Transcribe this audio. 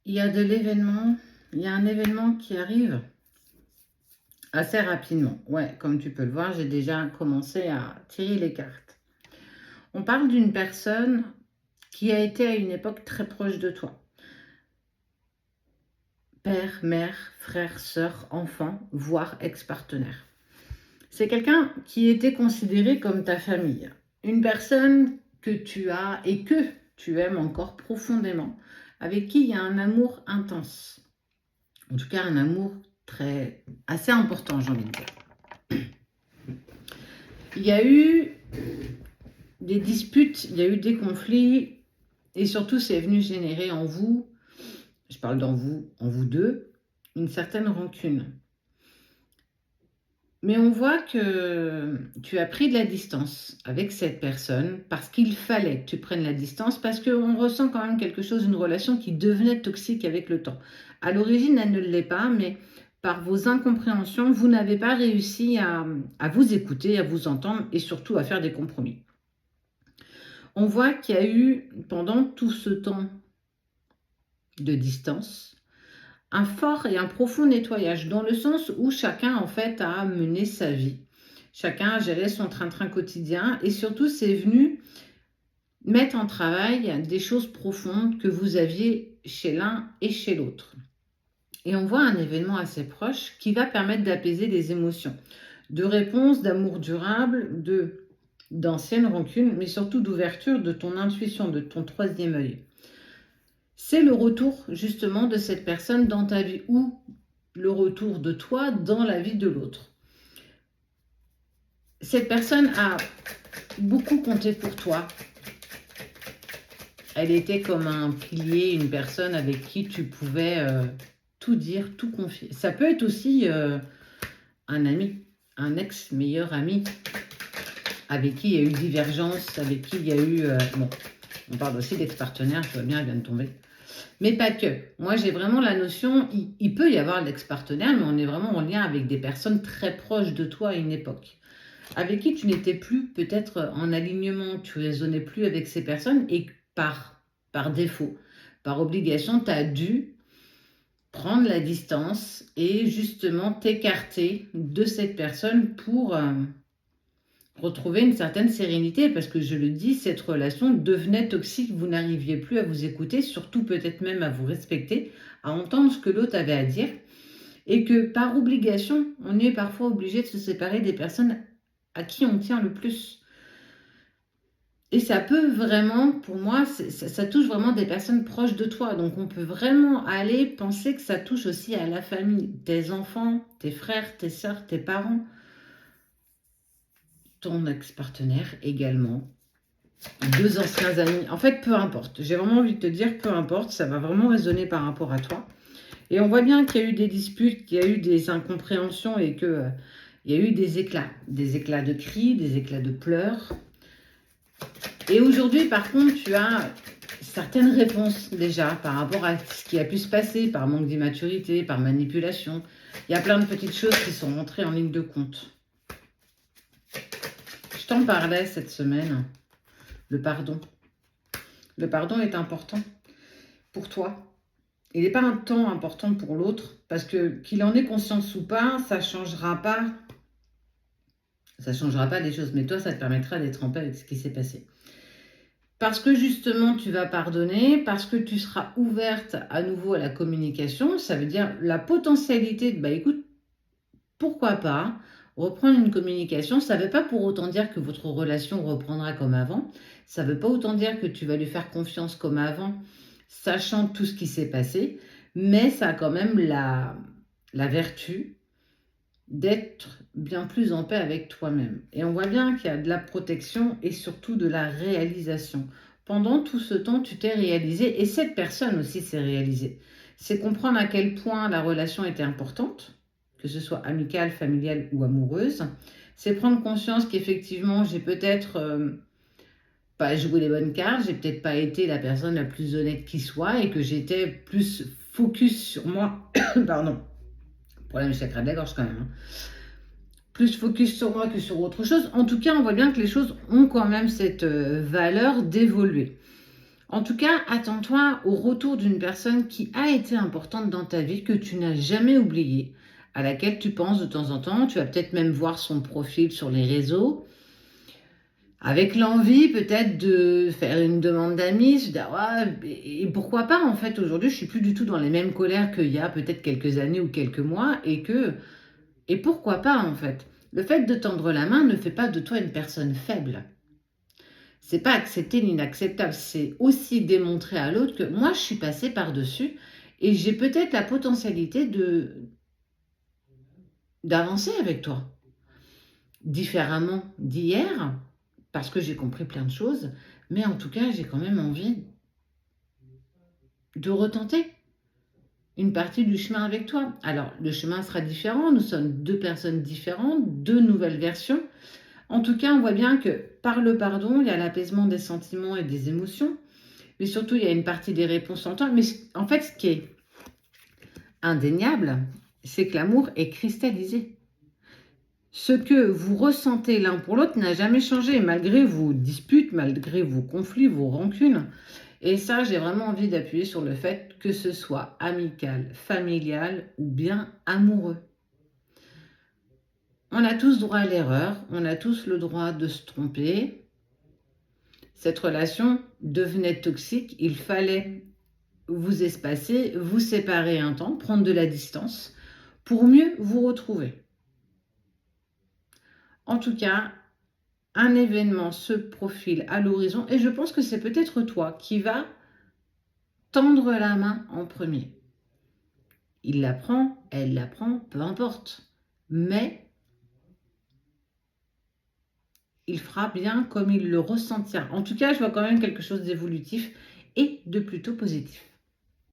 Il y a de l'événement, il y a un événement qui arrive assez rapidement. Ouais, comme tu peux le voir, j'ai déjà commencé à tirer les cartes. On parle d'une personne qui a été à une époque très proche de toi. Père, mère, frère, sœur, enfant, voire ex-partenaire. C'est quelqu'un qui était considéré comme ta famille. Une personne que tu as et que tu aimes encore profondément, avec qui il y a un amour intense. En tout cas, un amour assez important, j'ai envie de dire. Il y a eu des disputes, il y a eu des conflits, et surtout, c'est venu générer en vous, je parle en vous deux, une certaine rancune. Mais on voit que tu as pris de la distance avec cette personne parce qu'il fallait que tu prennes la distance, parce qu'on ressent quand même quelque chose, une relation qui devenait toxique avec le temps. À l'origine, elle ne l'est pas, mais par vos incompréhensions, vous n'avez pas réussi à vous écouter, à vous entendre et surtout à faire des compromis. On voit qu'il y a eu, pendant tout ce temps de distance, un fort et un profond nettoyage, dans le sens où chacun, en fait, a mené sa vie. Chacun a géré son train-train quotidien et surtout, c'est venu mettre en travail des choses profondes que vous aviez chez l'un et chez l'autre. Et on voit un événement assez proche qui va permettre d'apaiser les émotions, de réponse, d'amour durable, d'anciennes rancunes, mais surtout d'ouverture de ton intuition, de ton troisième œil. C'est le retour justement de cette personne dans ta vie ou le retour de toi dans la vie de l'autre. Cette personne a beaucoup compté pour toi. Elle était comme un pilier, une personne avec qui tu pouvais tout dire, tout confier. Ça peut être aussi un ami, un ex-meilleur ami, avec qui il y a eu divergence, avec qui il y a eu... bon, on parle aussi d'ex-partenaire, je vois bien, elle vient de tomber. Mais pas que. Moi, j'ai vraiment la notion, il peut y avoir l'ex-partenaire, mais on est vraiment en lien avec des personnes très proches de toi à une époque, avec qui tu n'étais plus peut-être en alignement, tu résonnais plus avec ces personnes et par défaut, par obligation, tu as dû prendre la distance et justement t'écarter de cette personne pour retrouver une certaine sérénité, parce que je le dis, cette relation devenait toxique, vous n'arriviez plus à vous écouter, surtout peut-être même à vous respecter, à entendre ce que l'autre avait à dire, et que par obligation, on est parfois obligé de se séparer des personnes à qui on tient le plus. Et ça peut vraiment, pour moi, ça touche vraiment des personnes proches de toi, donc on peut vraiment aller penser que ça touche aussi à la famille, tes enfants, tes frères, tes sœurs, tes parents, ton ex-partenaire également, 2 anciens amis. En fait, peu importe. J'ai vraiment envie de te dire, peu importe, ça va vraiment résonner par rapport à toi. Et on voit bien qu'il y a eu des disputes, qu'il y a eu des incompréhensions et qu'il y a eu des éclats de cris, des éclats de pleurs. Et aujourd'hui, par contre, tu as certaines réponses déjà par rapport à ce qui a pu se passer, par manque d'immaturité, par manipulation. Il y a plein de petites choses qui sont rentrées en ligne de compte. Je t'en parlais cette semaine. Le pardon. Le pardon est important pour toi. Il n'est pas un temps important pour l'autre, parce que qu'il en ait conscience ou pas, ça ne changera pas. Ça ne changera pas les choses, mais toi, ça te permettra d'être en paix avec ce qui s'est passé. Parce que justement, tu vas pardonner, parce que tu seras ouverte à nouveau à la communication, ça veut dire la potentialité de, écoute, pourquoi pas reprendre une communication. Ça ne veut pas pour autant dire que votre relation reprendra comme avant. Ça ne veut pas autant dire que tu vas lui faire confiance comme avant, sachant tout ce qui s'est passé. Mais ça a quand même la vertu d'être bien plus en paix avec toi-même. Et on voit bien qu'il y a de la protection et surtout de la réalisation. Pendant tout ce temps, tu t'es réalisé et cette personne aussi s'est réalisée. C'est comprendre à quel point la relation était importante, que ce soit amicale, familiale ou amoureuse. C'est prendre conscience qu'effectivement, j'ai peut-être pas joué les bonnes cartes, j'ai peut-être pas été la personne la plus honnête qui soit et que j'étais plus focus sur moi. Pardon. Problème du chakra de la gorge quand même. Plus focus sur moi que sur autre chose. En tout cas, on voit bien que les choses ont quand même cette valeur d'évoluer. En tout cas, attends-toi au retour d'une personne qui a été importante dans ta vie, que tu n'as jamais oubliée, à laquelle tu penses de temps en temps. Tu vas peut-être même voir son profil sur les réseaux, avec l'envie peut-être de faire une demande d'amis, se dire ouais, et pourquoi pas en fait aujourd'hui je suis plus du tout dans les mêmes colères qu'il y a peut-être quelques années ou quelques mois et pourquoi pas en fait. Le fait de tendre la main ne fait pas de toi une personne faible. C'est pas accepter l'inacceptable, c'est aussi démontrer à l'autre que moi je suis passée par-dessus et j'ai peut-être la potentialité de d'avancer avec toi différemment d'hier parce que j'ai compris plein de choses, mais en tout cas j'ai quand même envie de retenter une partie du chemin avec toi. Alors le chemin sera différent, nous sommes deux personnes différentes, deux nouvelles versions. En tout cas, on voit bien que par le pardon, il y a l'apaisement des sentiments et des émotions. Mais surtout, il y a une partie des réponses en temps. Mais en fait, ce qui est indéniable, c'est que l'amour est cristallisé. Ce que vous ressentez l'un pour l'autre n'a jamais changé, malgré vos disputes, malgré vos conflits, vos rancunes. Et ça, j'ai vraiment envie d'appuyer sur le fait que ce soit amical, familial ou bien amoureux. On a tous droit à l'erreur, on a tous le droit de se tromper. Cette relation devenait toxique, il fallait vous espacer, vous séparer un temps, prendre de la distance pour mieux vous retrouver. En tout cas, un événement se profile à l'horizon et je pense que c'est peut-être toi qui vas tendre la main en premier. Il la prend, elle la prend, peu importe. Mais il fera bien comme il le ressentira. En tout cas, je vois quand même quelque chose d'évolutif et de plutôt positif.